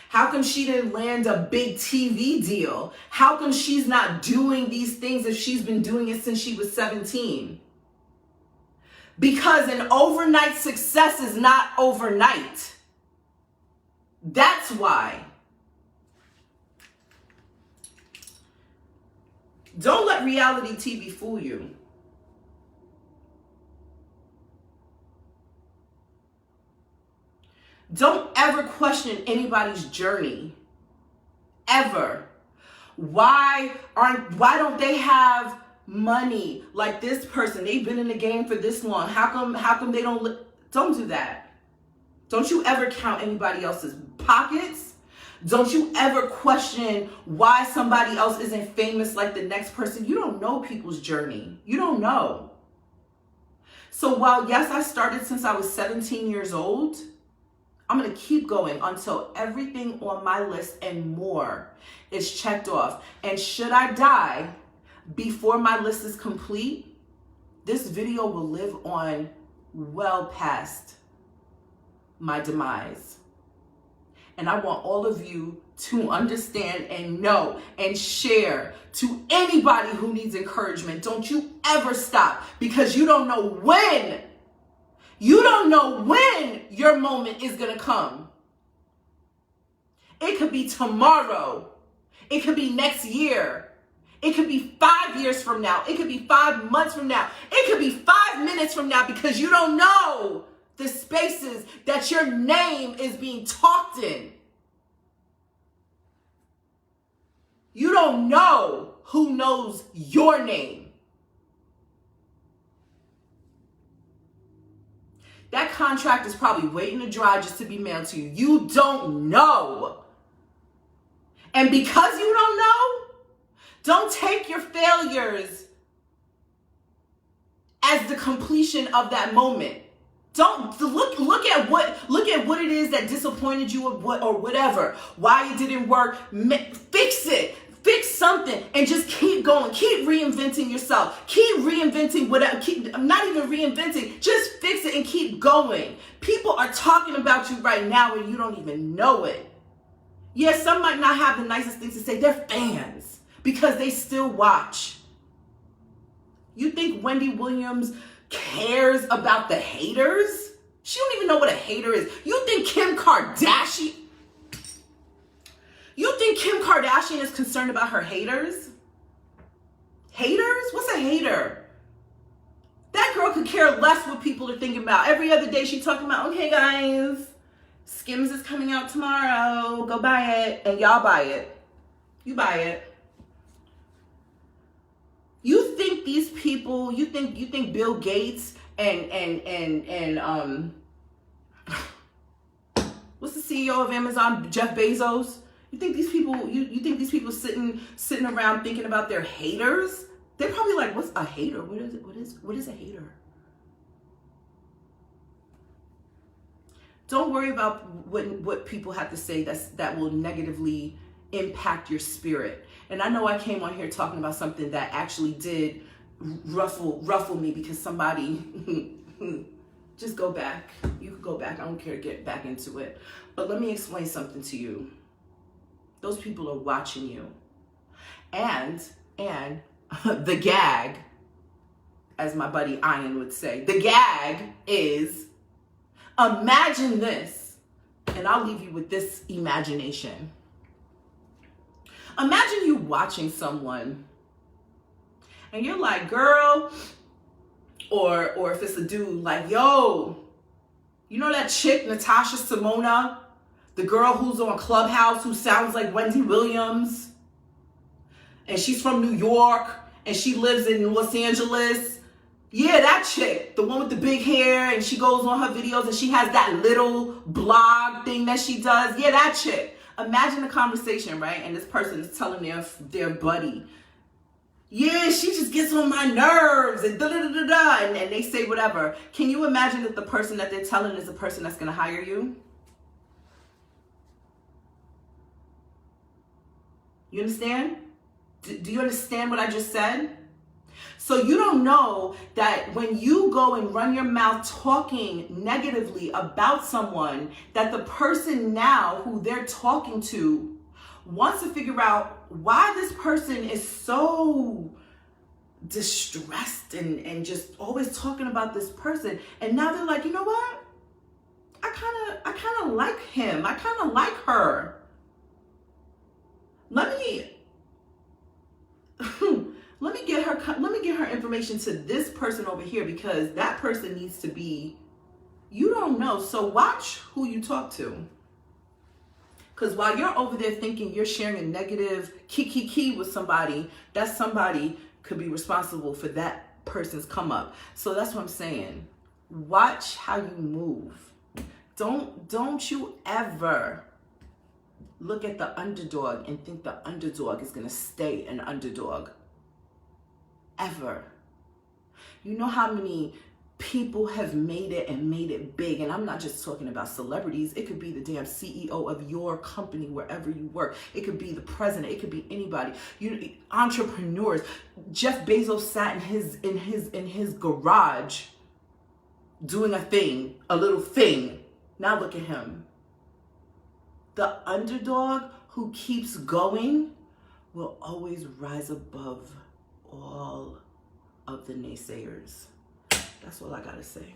How come she didn't land a big TV deal? How come she's not doing these things if she's been doing it since she was 17? Because an overnight success is not overnight. That's why. Don't let reality TV fool you. Don't ever question anybody's journey. Ever. Why don't they have money like this person? They've been in the game for this long. How come they don't do that. Don't you ever count anybody else's pockets. Don't you ever question why somebody else isn't famous like the next person. You don't know people's journey. You don't know. So while yes, I started since I was 17 years old, I'm going to keep going until everything on my list and more is checked off. And should I die before my list is complete, this video will live on well past my demise. And I want all of you to understand and know and share to anybody who needs encouragement. Don't you ever stop, because you don't know when. You don't know when your moment is going to come. It could be tomorrow. It could be next year. It could be 5 years from now. It could be 5 months from now. It could be 5 minutes from now, because you don't know the spaces that your name is being talked in. You don't know who knows your name. That contract is probably waiting to dry just to be mailed to you. You don't know. And because you don't know, don't take your failures as the completion of that moment. Don't look at what it is that disappointed you or whatever. Why it didn't work. Fix it. Fix something and just keep going. Keep reinventing yourself. Keep reinventing whatever. Not even reinventing. Just fix it and keep going. People are talking about you right now and you don't even know it. Yeah, some might not have the nicest things to say. They're fans because they still watch. You think Wendy Williams cares about the haters? She don't even know what a hater is. You think Kim Kardashian is concerned about her haters? Haters? What's a hater? That girl could care less what people are thinking about. Every other day she's talking about, okay guys, Skims is coming out tomorrow. Go buy it. And y'all buy it. You buy it. You think these people, you think Bill Gates and what's the CEO of Amazon, Jeff Bezos? You think these people, you think these people sitting around thinking about their haters? They're probably like, what's a hater? What is it? What is a hater? Don't worry about what people have to say that will negatively impact your spirit. And I know I came on here talking about something that actually did ruffle me, because somebody just go back. You could go back. I don't care to get back into it. But let me explain something to you. Those people are watching you. And the gag, as my buddy Ian would say, the gag is, imagine this, and I'll leave you with this imagination. Imagine you watching someone and you're like, girl, or if it's a dude, like, yo, you know that chick, Natasha Simona, the girl who's on Clubhouse who sounds like Wendy Williams, and she's from New York and she lives in Los Angeles. Yeah, that chick, the one with the big hair, and she goes on her videos and she has that little blog thing that she does. Yeah, that chick. Imagine the conversation, right? And this person is telling their buddy, yeah, she just gets on my nerves and da-da-da-da-da, and they say whatever. Can you imagine that the person that they're telling is the person that's going to hire you? You understand? Do you understand what I just said? So you don't know that when you go and run your mouth talking negatively about someone, that the person now who they're talking to wants to figure out why this person is so distressed and just always talking about this person. And now they're like, you know what? I kind of like him. I kind of like her. Let me get her information to this person over here, because that person needs to be, you don't know. So watch who you talk to. Because while you're over there thinking you're sharing a negative kiki with somebody, that somebody could be responsible for that person's come up. So that's what I'm saying. Watch how you move. Don't you ever look at the underdog and think the underdog is going to stay an underdog. Ever. You know how many people have made it and made it big? And I'm not just talking about celebrities. It could be the damn CEO of your company, wherever you work. It could be the president. It could be anybody. Entrepreneurs. Jeff Bezos sat in his garage doing a little thing. Now look at him. The underdog who keeps going will always rise above all of the naysayers. That's all I gotta say.